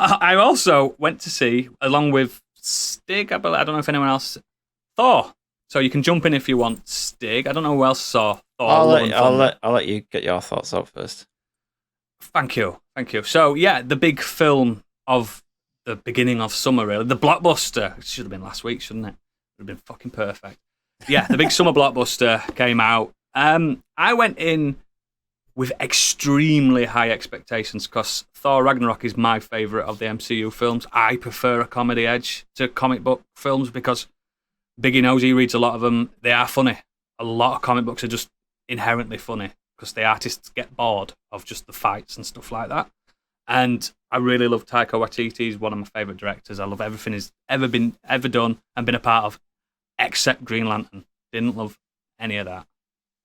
I also went to see, along with Stig, I don't know if anyone else, Thor. So you can jump in if you want, Stig. I don't know who else saw Thor. I'll let you get your thoughts out first. Thank you. So yeah, the big film of the beginning of summer, really. The blockbuster. It should have been last week, shouldn't it? It would have been fucking perfect. Yeah, the big summer blockbuster came out. I went in with extremely high expectations because Thor Ragnarok is my favourite of the MCU films. I prefer a comedy edge to comic book films because Biggie knows he reads a lot of them. They are funny. A lot of comic books are just inherently funny because the artists get bored of just the fights and stuff like that. And I really love Taika Waititi. He's one of my favourite directors. I love everything he's ever done and been a part of, except Green Lantern. Didn't love any of that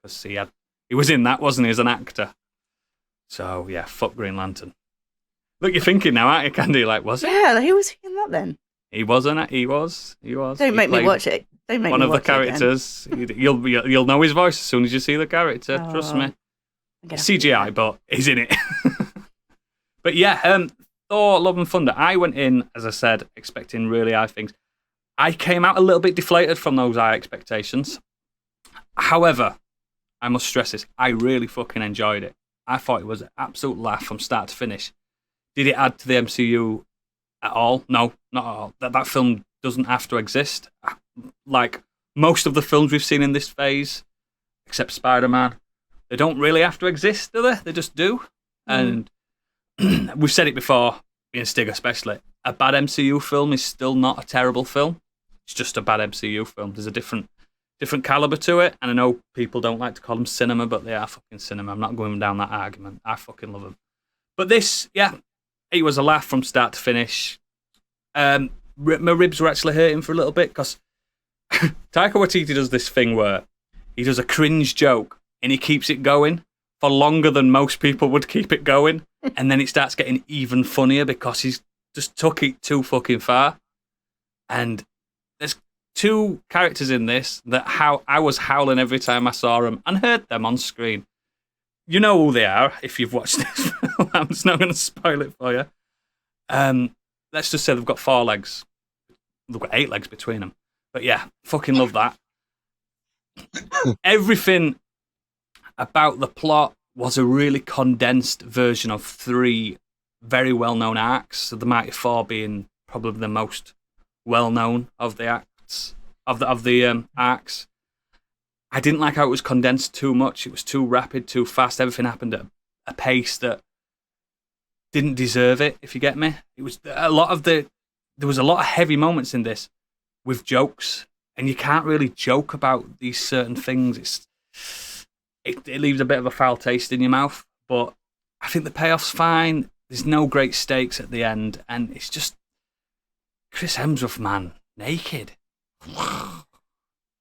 because he was in that, wasn't he, as an actor? So yeah, fuck Green Lantern. Look, you're thinking now, aren't you, Candy? Like, was it? Yeah, who was he in that then? He wasn't. He was. Don't make me watch it. Don't make me watch it. One of the characters. You'll know his voice as soon as you see the character. Trust me. CGI, but he's in it. But yeah, Thor: Love and Thunder. I went in, as I said, expecting really high things. I came out a little bit deflated from those high expectations. However, I must stress this: I really fucking enjoyed it. I thought it was an absolute laugh from start to finish. Did it add to the MCU at all? No, not at all. That film doesn't have to exist. Like most of the films we've seen in this phase, except Spider-Man, they don't really have to exist, do they? They just do. And we've said it before, me and Stig especially, a bad MCU film is still not a terrible film. It's just a bad MCU film. There's a different caliber to it, and I know people don't like to call them cinema, but they are fucking cinema. I'm not going down that argument. I fucking love them. But this, yeah, it was a laugh from start to finish. My ribs were actually hurting for a little bit because Taika Waititi does this thing where he does a cringe joke and he keeps it going for longer than most people would keep it going, and then it starts getting even funnier because he's just took it too fucking far. And there's two characters in this that I was howling every time I saw them and heard them on screen. You know who they are if you've watched this film. I'm just not going to spoil it for you. Let's just say they've got 4 legs. They've got 8 legs between them. But yeah, fucking love that. Everything about the plot was a really condensed version of 3 very well-known arcs. So the Mighty Thor being probably the most well-known of the acts of the arcs. I didn't like how it was condensed too much. It was too rapid, too fast. Everything happened at a pace that didn't deserve it, if you get me. It was there was a lot of heavy moments in this with jokes, and you can't really joke about these certain things. It leaves a bit of a foul taste in your mouth, but I think the payoff's fine. There's no great stakes at the end, and it's just Chris Hemsworth, man, naked.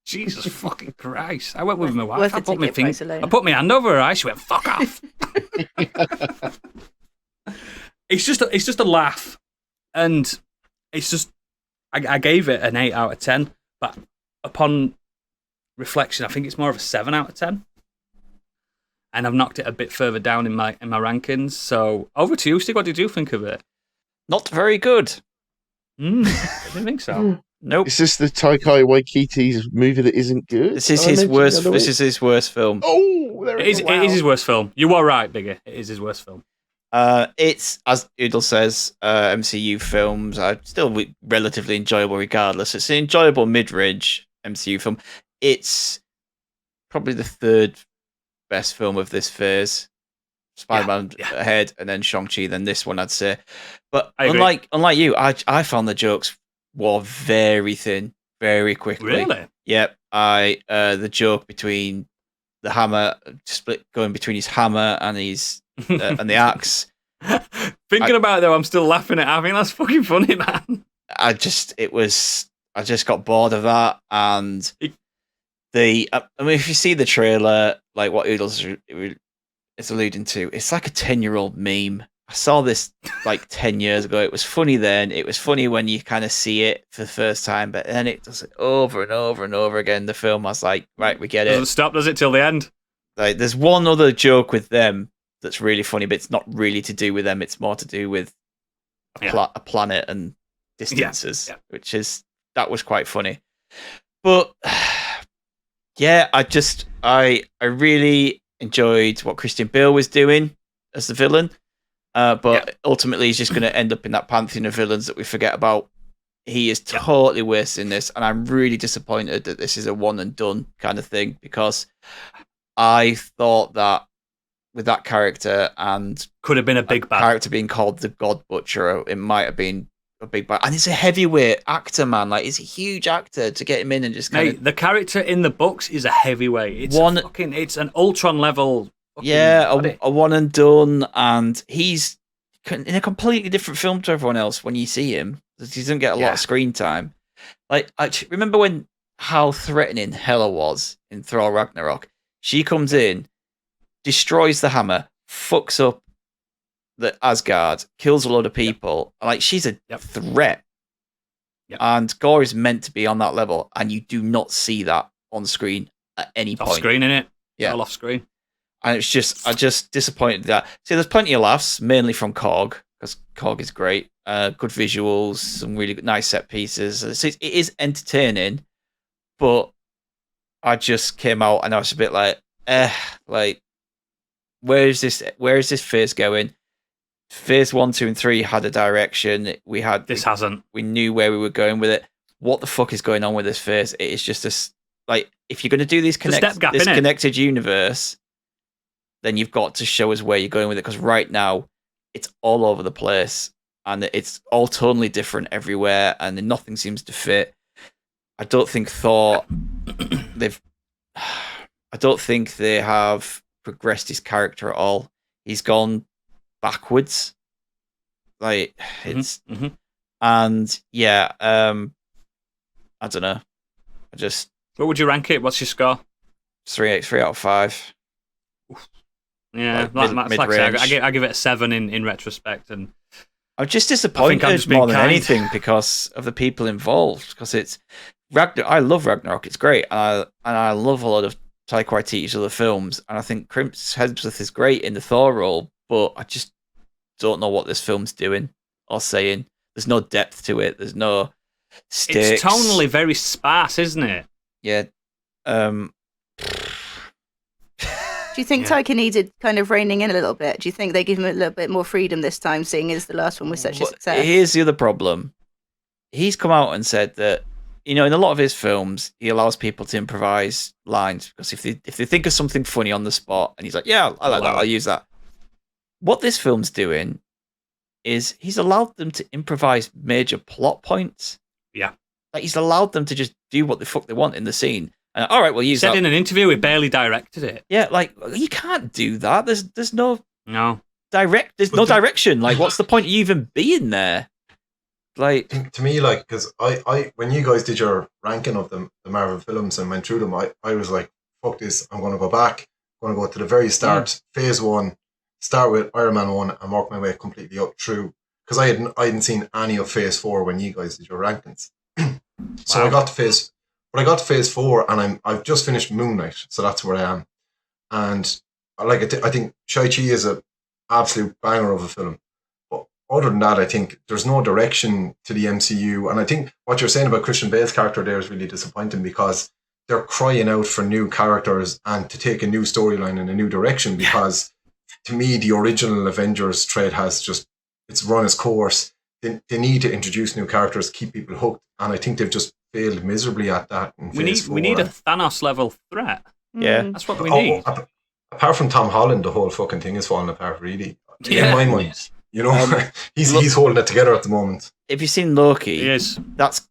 Jesus fucking Christ. I went with my wife. I put my hand over her eye. She went, fuck off. It's just a laugh. And it's just, I gave it an 8 out of 10. But upon reflection, I think it's more of a 7 out of 10. And I've knocked it a bit further down in my rankings. So over to you, Stig. What did you think of it? Not very good. I didn't think so. Nope. Is this the Taika Waititi's movie that isn't good? This is his worst. This is his worst film. Oh, there it is. Wow. It is his worst film. You are right, Biggie. It is his worst film. It's, as Oodle says, MCU films are still relatively enjoyable regardless. It's an enjoyable mid-range MCU film. It's probably the 3rd best film of this phase. Spider-Man ahead, and then Shang-Chi, then this one, I'd say. But unlike you, I found the jokes wore very thin, very quickly. Really? Yep. The joke between the hammer, going between his hammer and his and the axe. Thinking about it though, I'm still laughing at. I think that's fucking funny, man. I just got bored of that, and if you see the trailer, like what Oodles is alluding to, it's like a 10-year-old meme. I saw this like 10 years ago. It was funny then. It was funny when you kind of see it for the first time, but then it does it over and over and over again. The film, I was like, right, we get it. Doesn't stop, does it, till the end? Like, there's one other joke with them that's really funny, but it's not really to do with them. It's more to do with a planet and distances, which that was quite funny. But yeah, I really enjoyed what Christian Bale was doing as the villain. But ultimately, he's just going to end up in that pantheon of villains that we forget about. He is totally wasting this, and I'm really disappointed that this is a one and done kind of thing, because I thought that with that character and could have been a big bad character being called the God Butcher, it might have been a big bad. And it's a heavyweight actor, man. Like, he's a huge actor to get him in and just kind of. The character in the books is a heavyweight. It's an Ultron level. A one and done, and he's in a completely different film to everyone else when you see him. He doesn't get a lot of screen time. Like, I remember how threatening Hela was in Thor Ragnarok. She comes in, destroys the hammer, fucks up the Asgard, kills a lot of people. Like, she's a threat. Yep. And Gore is meant to be on that level, and you do not see that on screen at any point. Off screen, innit? Yeah. All off screen. And it's just, I'm just disappointed that. See, there's plenty of laughs, mainly from Korg, because Korg is great. Good visuals, some really nice set pieces. It is entertaining, but I just came out and I was a bit like, where is this phase going? Phase 1, 2, and 3 had a direction. This hasn't. We knew where we were going with it. What the fuck is going on with this phase? It is just this, like, if you're going to do this connected universe, then you've got to show us where you're going with it, because right now it's all over the place and it's all totally different everywhere and nothing seems to fit. I don't think Thor I don't think they have progressed his character at all. He's gone backwards. Like, it's and I don't know. What would you rank it? What's your score? 3 out of 5. Yeah, like I say, I give it a 7 in retrospect, and I'm just disappointed more than anything because of the people involved. Because it's I love Ragnarok; it's great, and I love a lot of Taika Waititi's other films, and I think Chris Hemsworth is great in the Thor role, but I just don't know what this film's doing or saying. There's no depth to it. There's no stakes. It's tonally very sparse, isn't it? Yeah. Do you think Taika needed kind of reining in a little bit? Do you think they give him a little bit more freedom this time, seeing as the last one was such a success? Here's the other problem. He's come out and said that, in a lot of his films, he allows people to improvise lines, because if they think of something funny on the spot, and he's like, yeah, I like that, I'll use that. What this film's doing is he's allowed them to improvise major plot points. Yeah. Like, he's allowed them to just do what the fuck they want in the scene. All right, we'll use that. Said in an interview, he barely directed it. Yeah, like, you can't do that. There's no There's no direction. Like, what's the point of you even being there? Like, to me, like, because I when you guys did your ranking of the Marvel films and went through them, I was like, fuck this, I'm going to go back. I'm going to go to the very start, phase 1, start with Iron Man 1 and work my way completely up through. Because I hadn't seen any of phase 4 when you guys did your rankings. So I got to phase 4 and I've just finished Moon Knight, so that's where I am. And I think Shai-Chi is an absolute banger of a film. But other than that, I think there's no direction to the MCU. And I think what you're saying about Christian Bale's character there is really disappointing, because they're crying out for new characters and to take a new storyline in a new direction, because to me, the original Avengers trade has just, it's run its course. They need to introduce new characters, keep people hooked. And I think they've just failed miserably at that. We need a Thanos level threat. Yeah, that's what we need. Apart from Tom Holland, the whole fucking thing is falling apart, really. In my mind, he's holding it together at the moment. If you've seen Loki, he is. That's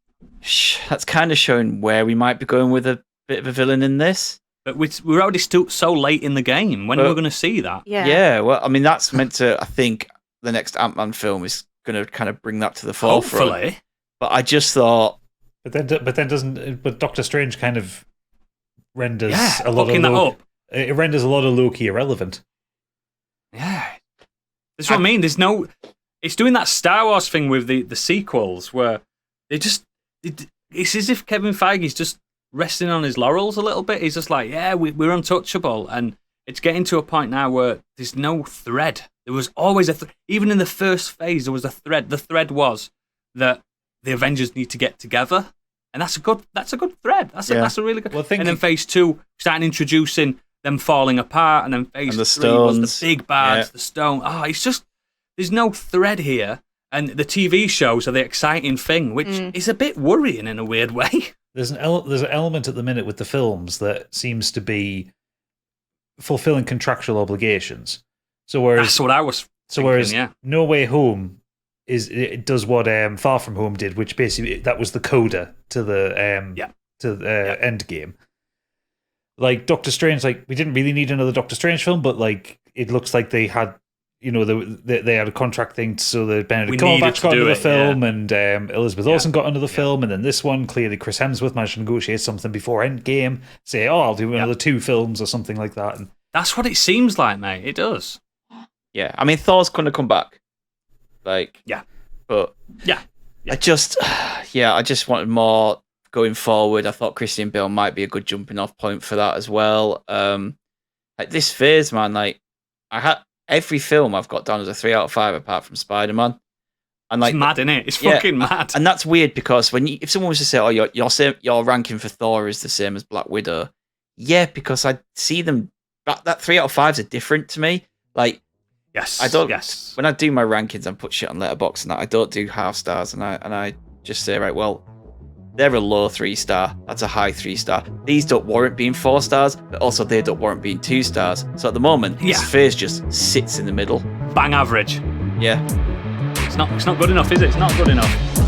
kind of showing where we might be going with a bit of a villain in this. But we're already still so late in the game. When are we going to see that? Yeah. Well, I mean, that's meant to. I think the next Ant-Man film is going to kind of bring that to the forefront. Hopefully. But I just thought. But Doctor Strange kind of renders a lot of Loki. It renders a lot of Loki irrelevant. Yeah, that's what I mean. There's no. It's doing that Star Wars thing with the sequels where it's as if Kevin Feige's just resting on his laurels a little bit. He's just like, we're untouchable, and it's getting to a point now where there's no thread There was always even in the first phase, there was a thread. The thread was that the Avengers need to get together, and that's a good thread. That's a really good. Well, and then phase 2, starting introducing them falling apart, and then phase 3 was the big bads, the stone. It's just there's no thread here, and the TV shows are the exciting thing, which is a bit worrying in a weird way. There's an element at the minute with the films that seems to be fulfilling contractual obligations. So whereas that's what I was thinking, No Way Home it does what Far From Home did, which basically that was the coda to the end game. Like Doctor Strange, like we didn't really need another Doctor Strange film, but like it looks like they had, they had a contract thing, so that Benedict Cumberbatch got another film, and Elizabeth Olsen got another film, and then this one clearly Chris Hemsworth managed to negotiate something before Endgame. Say, I'll do another 2 films or something like that. And that's what it seems like, mate. It does. Yeah, I mean Thor's going to come back. But I just wanted more going forward. I thought Christian Bale might be a good jumping off point for that as well. Like this phase, man, like I had every film I've got down as a 3 out of 5 apart from Spider-Man. And like it's mad, isn't it? It's fucking mad. And that's weird because if someone was to say, "Oh, your ranking for Thor is the same as Black Widow," yeah, because I see them. That 3 out of 5s are different to me. Like. Yes. I don't. Yes. When I do my rankings and put shit on Letterboxd and that, I don't do half stars, and I just say, right, well, they're a low 3-star. That's a high 3-star. These don't warrant being 4 stars, but also they don't warrant being 2 stars. So at the moment, this phase just sits in the middle. Bang average. Yeah. It's not good enough, is it? It's not good enough.